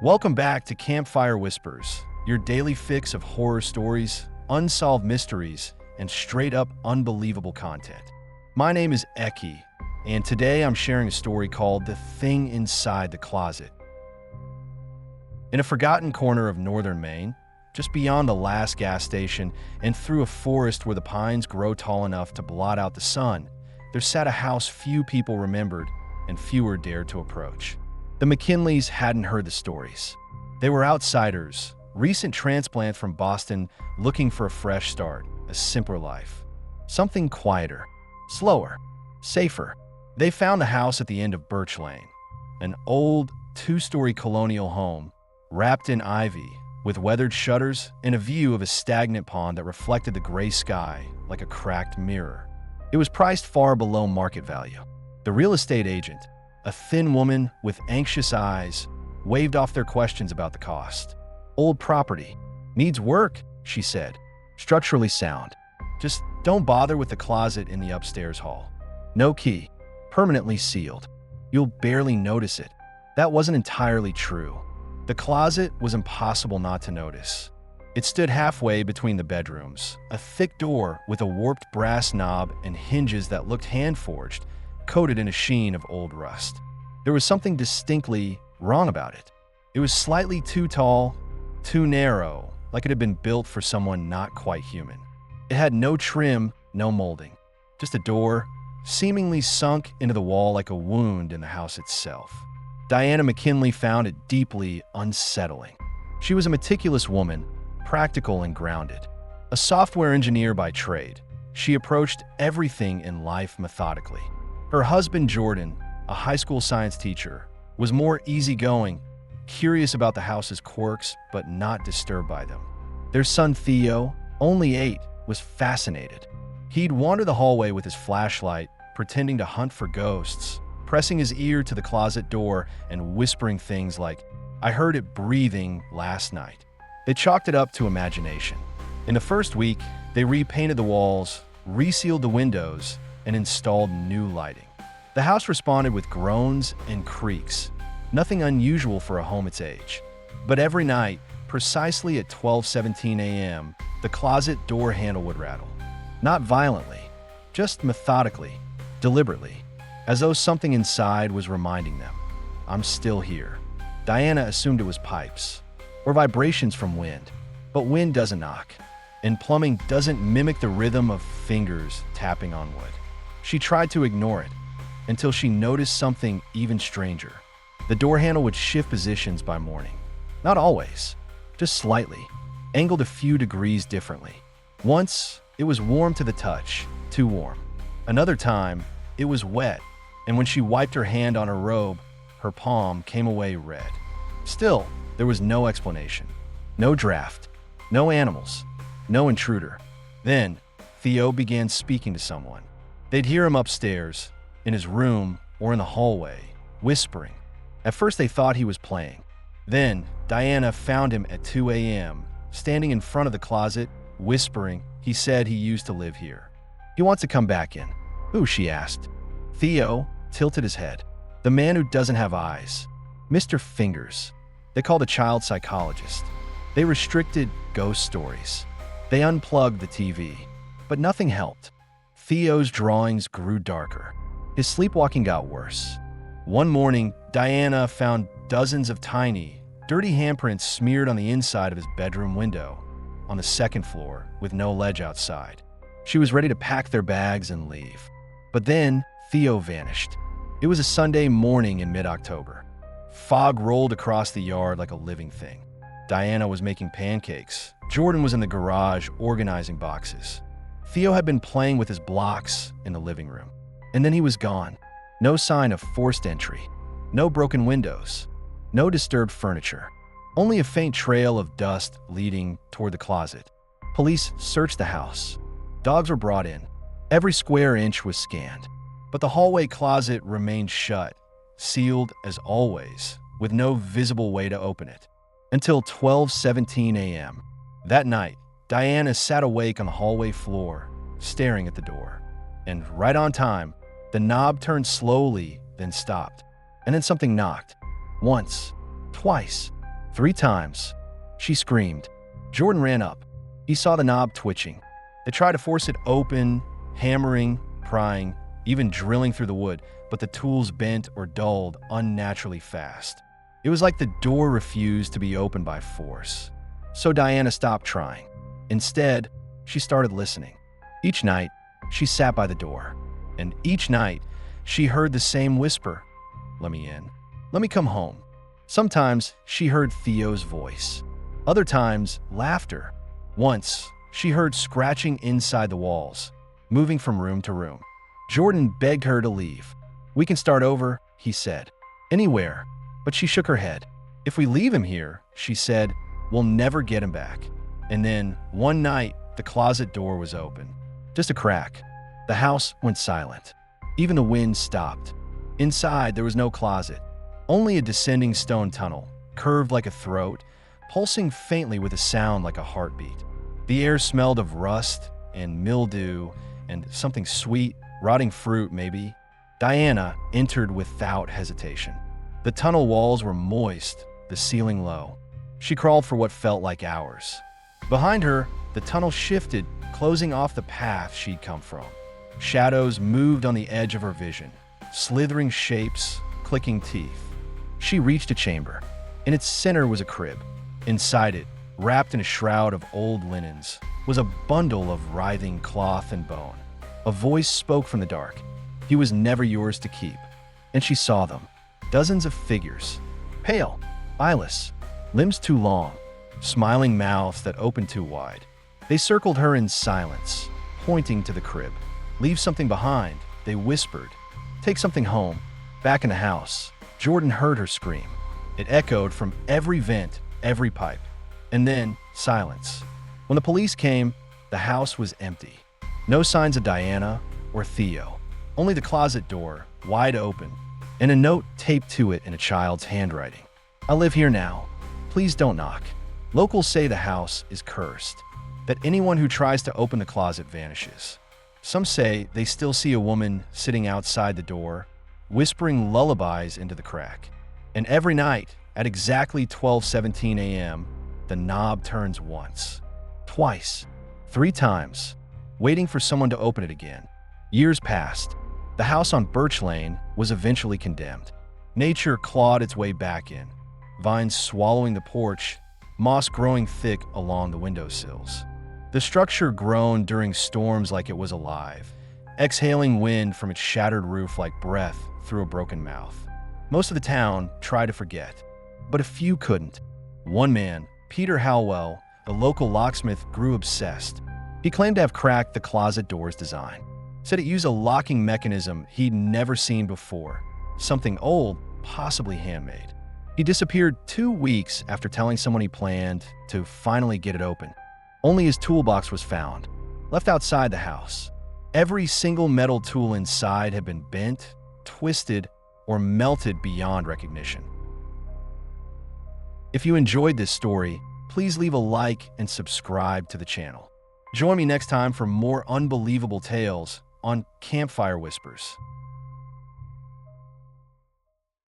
Welcome back to Campfire Whispers, your daily fix of horror stories, unsolved mysteries, and straight-up unbelievable content. My name is Eki, and today I'm sharing a story called The Thing Inside the Closet. In a forgotten corner of northern Maine, just beyond the last gas station and through a forest where the pines grow tall enough to blot out the sun, there sat a house few people remembered and fewer dared to approach. The McKinleys hadn't heard the stories. They were outsiders, recent transplants from Boston looking for a fresh start, a simpler life. Something quieter, slower, safer. They found the house at the end of Birch Lane, an old two-story colonial home wrapped in ivy with weathered shutters and a view of a stagnant pond that reflected the gray sky like a cracked mirror. It was priced far below market value. The real estate agent, a thin woman with anxious eyes, waved off their questions about the cost. Old property. Needs work, she said. Structurally sound. Just don't bother with the closet in the upstairs hall. No key. Permanently sealed. You'll barely notice it. That wasn't entirely true. The closet was impossible not to notice. It stood halfway between the bedrooms, a thick door with a warped brass knob and hinges that looked hand-forged, coated in a sheen of old rust. There was something distinctly wrong about it. It was slightly too tall, too narrow, like it had been built for someone not quite human. It had no trim, no molding, just a door, seemingly sunk into the wall like a wound in the house itself. Diana McKinley found it deeply unsettling. She was a meticulous woman, practical and grounded. A software engineer by trade, she approached everything in life methodically. Her husband, Jordan, a high school science teacher, was more easygoing, curious about the house's quirks, but not disturbed by them. Their son, Theo, only 8, was fascinated. He'd wander the hallway with his flashlight, pretending to hunt for ghosts, pressing his ear to the closet door and whispering things like, "I heard it breathing last night." They chalked it up to imagination. In the first week, they repainted the walls, resealed the windows, and installed new lighting. The house responded with groans and creaks, nothing unusual for a home its age. But every night, precisely at 12:17 a.m., the closet door handle would rattle. Not violently, just methodically, deliberately, as though something inside was reminding them, "I'm still here." Diana assumed it was pipes, or vibrations from wind. But wind doesn't knock, and plumbing doesn't mimic the rhythm of fingers tapping on wood. She tried to ignore it, until she noticed something even stranger. The door handle would shift positions by morning. Not always, just slightly, angled a few degrees differently. Once, it was warm to the touch, too warm. Another time, it was wet, and when she wiped her hand on her robe, her palm came away red. Still, there was no explanation. No draft, no animals, no intruder. Then, Theo began speaking to someone. They'd hear him upstairs, in his room, or in the hallway, whispering. At first they thought he was playing. Then, Diana found him at 2 a.m., standing in front of the closet, whispering. He said he used to live here. He wants to come back in. Who? She asked. Theo tilted his head. The man who doesn't have eyes. Mr. Fingers. They called a child psychologist. They restricted ghost stories. They unplugged the TV. But nothing helped. Theo's drawings grew darker. His sleepwalking got worse. One morning, Diana found dozens of tiny, dirty handprints smeared on the inside of his bedroom window, on the second floor, with no ledge outside. She was ready to pack their bags and leave. But then, Theo vanished. It was a Sunday morning in mid-October. Fog rolled across the yard like a living thing. Diana was making pancakes. Jordan was in the garage organizing boxes. Theo had been playing with his blocks in the living room. And then he was gone. No sign of forced entry. No broken windows. No disturbed furniture. Only a faint trail of dust leading toward the closet. Police searched the house. Dogs were brought in. Every square inch was scanned. But the hallway closet remained shut, sealed as always, with no visible way to open it. Until 12:17 a.m. That night, Diana sat awake on the hallway floor, staring at the door. And right on time, the knob turned slowly, then stopped. And then something knocked. Once, twice, 3 times. She screamed. Jordan ran up. He saw the knob twitching. They tried to force it open, hammering, prying, even drilling through the wood, but the tools bent or dulled unnaturally fast. It was like the door refused to be opened by force. So Diana stopped trying. Instead, she started listening. Each night, she sat by the door. And each night, she heard the same whisper. Let me in. Let me come home. Sometimes she heard Theo's voice. Other times, laughter. Once, she heard scratching inside the walls, moving from room to room. Jordan begged her to leave. We can start over, he said. Anywhere. But she shook her head. If we leave him here, she said, we'll never get him back. And then, one night, the closet door was open. Just a crack. The house went silent. Even the wind stopped. Inside, there was no closet. Only a descending stone tunnel, curved like a throat, pulsing faintly with a sound like a heartbeat. The air smelled of rust and mildew and something sweet, rotting fruit maybe. Diana entered without hesitation. The tunnel walls were moist, the ceiling low. She crawled for what felt like hours. Behind her, the tunnel shifted, closing off the path she'd come from. Shadows moved on the edge of her vision, slithering shapes, clicking teeth. She reached a chamber. In its center was a crib. Inside it, wrapped in a shroud of old linens, was a bundle of writhing cloth and bone. A voice spoke from the dark. He was never yours to keep. And she saw them. Dozens of figures. Pale, eyeless, limbs too long, smiling mouths that opened too wide. They circled her in silence, pointing to the crib. Leave something behind, they whispered. Take something home. Back in the house, Jordan heard her scream. It echoed from every vent, every pipe. And then, silence. When the police came, the house was empty. No signs of Diana or Theo. Only the closet door, wide open, and a note taped to it in a child's handwriting. I live here now. Please don't knock. Locals say the house is cursed, that anyone who tries to open the closet vanishes. Some say they still see a woman sitting outside the door, whispering lullabies into the crack. And every night, at exactly 12:17 a.m., the knob turns once, twice, 3 times, waiting for someone to open it again. Years passed. The house on Birch Lane was eventually condemned. Nature clawed its way back in, vines swallowing the porch, moss growing thick along the windowsills. The structure groaned during storms like it was alive, exhaling wind from its shattered roof like breath through a broken mouth. Most of the town tried to forget, but a few couldn't. One man, Peter Halwell, the local locksmith, grew obsessed. He claimed to have cracked the closet door's design. Said it used a locking mechanism he'd never seen before, something old, possibly handmade. He disappeared 2 weeks after telling someone he planned to finally get it open. Only his toolbox was found, left outside the house. Every single metal tool inside had been bent, twisted, or melted beyond recognition. If you enjoyed this story, please leave a like and subscribe to the channel. Join me next time for more unbelievable tales on Campfire Whispers.